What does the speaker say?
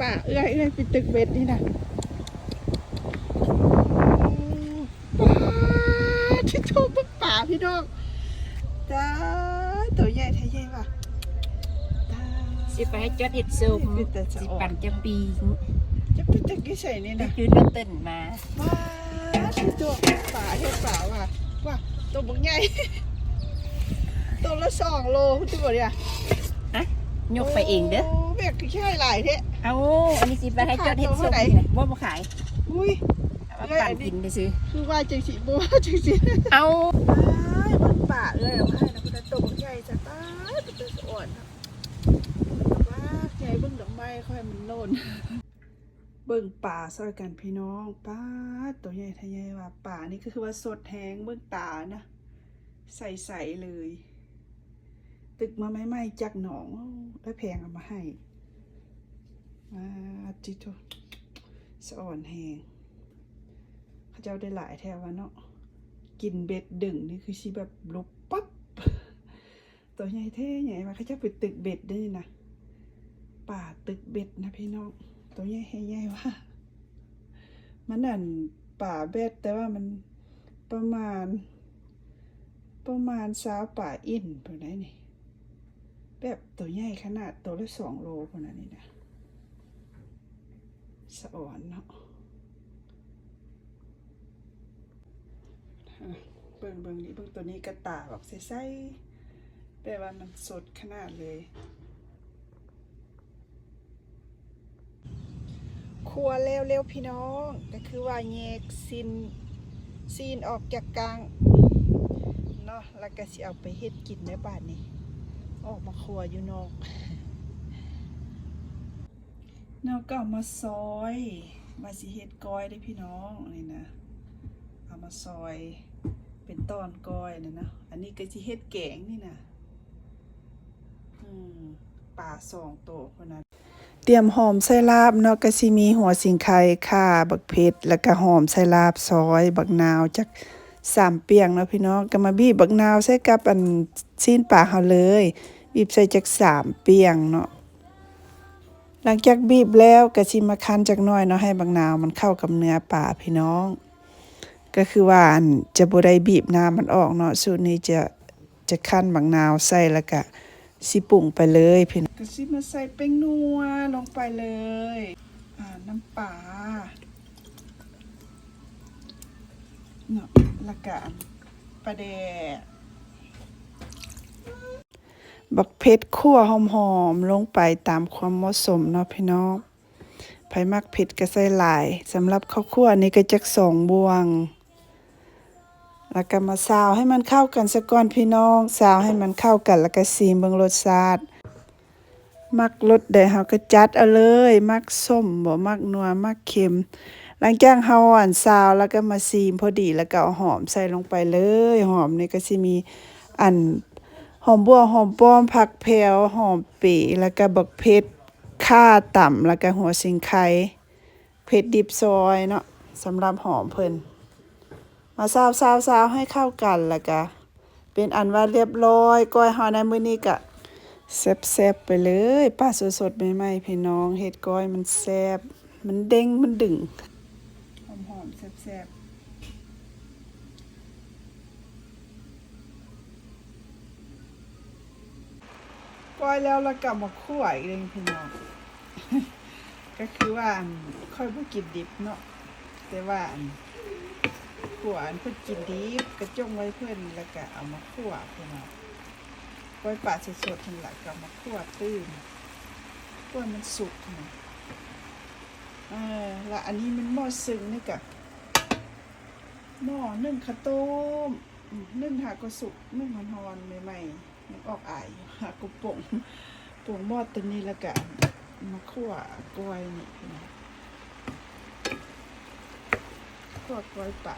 ป่าเอื้อยเป็นตึกเบ็ดนี่นะที่ชมป่าพี่น้องจ้าตัวใหญ่แท้ใหญ่ว่ะสิไปให้จดเห็ดส้มสิปั่นจะปีจะเป็นตึกที่ใส่นี่นะยืนแล้วตื่นมาว้าที่ตัวป่าเห็ดป่าว่ะว่าตัวบุกใหญ่ตัวละ2 โลที่บอกเนี่ยยกไปเองเด้อแบกใช่หลายเท่เอาอันนี้สิไปให้จดเห็ดส้มว่ามาขายอุ้ยปั่นกินไปซื้อคือว่าจังสิบัวจังสิเอามันป่าเลยเอาให้นะคุณตัวบุกใหญ่จะตายตัวอ่อนว่าใหญ่เบิ่งดอกไม้ค่อยมันโน่นเบิ่งป่าซอยกันพี่น้องป้าตัวใหญ่ทะใหญ่ว่าป่านี่ก็คือว่าสดแห้งเบิ่งตานะใสๆเลยตึกมาใหม่ๆจากหนองแล้วแพงเอามาให้จิโตสะอ่อนแห้งเขาเจ้าได้หลายแถววะเนาะกินเบ็ดดึงนี่คือชีแบบลุบปั๊บตัวใหญ่เท่ใหญ่มาเขาเจ้าไปตึกเบ็ดได้นะป่าตึกเบ็ดนะพี่น้องตัวใหญ่ใหญ่ว่ามันนั่นป่าเบ็ดแต่ว่ามันประมาณ20ป่าอินประมาณนี้แบบตัวใหญ่ขนาดตัวละ2 โลประมาณนี้นะสะอ่อนเนาะเบิ่งนี่เบิ่งตัวนี้กระตาแบบใสๆแปลว่ามันสดขนาดเลยครัวเร็วๆพี่น้องก็คือว่าแยกซีนออกจากกลางเนาะแล้วก็สิเอาไปเฮ็ดกินในบ้านนี้ออกมาครัวอยู่นอกก็เอามาซอยมาสิเฮ็ดก้อยได้พี่น้องนี่นะเอามาซอยเป็นตอนก้อยนะอันนี้ก็สิเฮ็ดแกงนี่นะป่า2 ตัวคนนั้นเตรียมหอมใส่ลาบเนาะก็สิมีหัวสิงไข่ข่าบักเผ็ดแล้วก็หอมใส่ลาบซอยบักนาวจัก3 เปียงเนาะพี่น้องก็มาบีบบักนาวใส่กับอันซีนปลาเฮาเลยบีบใส่จัก3 เปียงเนาะหลังจากบีบแล้วก็สิมาคั้นจักหน่อยเนาะให้บักนาวมันเข้ากับเนื้อปลาพี่น้องก็คือว่าอันจะบ่ได้บีบน้ำมันออกเนาะสูตรนี้จะคั้นบักนาวใส่แล้วก็สิปรุงไปเลยพี่น้องก็สิมาใส่แป้งนัวลงไปเลยน้ำปลาเนาะแล้วก็ปลาแดกบักเผ็ดคั่วหอมๆลงไปตามความเหมาะสมเนาะพี่น้องไผมักเผ็ดก็ใส่หลายสำหรับข้าวคั่วนี่ก็จัก2 บวงแล้วก็มาซาวให้มันเข้ากันซะก่อนพี่น้องซาวให้มันเข้ากันแล้วก็ซีมเบิ่งรสชาติมักรสใดเฮาก็จัดเอาเลยมักส้มบ่มักนัวมักเค็มหลังจากเฮาซาวแล้วก็มาซีมพอดีแล้วก็เอาหอมใส่ลงไปเลยหอมนี่ก็สิมีอันหอมบัวหอมป้อมผักแพรวหอมปีแล้วก็บักเผ็ดข่าต่ำแล้วก็หัวสิงไข่เผ็ดดิบซอยเนาะสำหรับหอมเพิ่นมาซาวให้เข้ากันแล้วก็เป็นอันว่าเรียบร้อยก้อยเฮาในมื้อนี้ก็แซ่บๆไปเลยป้าสดๆใหม่ๆพี่น้องเฮ็ดก้อยมันแซ่บมันเด้งมันดึงหอมๆแซ่บๆก้อยแล้วก็มาคั่วอีกเองพี่น้อง ก็คือว่าค่อยบ่กินดิบเนาะแต่ว่าขั่วเพิ่นกินดิบกระจงไว้เพิ่นแล้วก็เอามาคั่วพี่น้องก้อยปลาสดๆนั่นแหละก็มาคั่วตื้มคั่วมันสุกนะแล้วอันนี้มันหม้อซึ่งนี่ก็หม้อนึ่งข้าวต้มนึ่งหากระสุกนึ่งหอนๆใหม่ๆยังออกอายอยู่หากระป๋องหม้อตัวนี้แล้วก็มาคั่วก้อยนี่พี่น้องคั่วก้อยปลา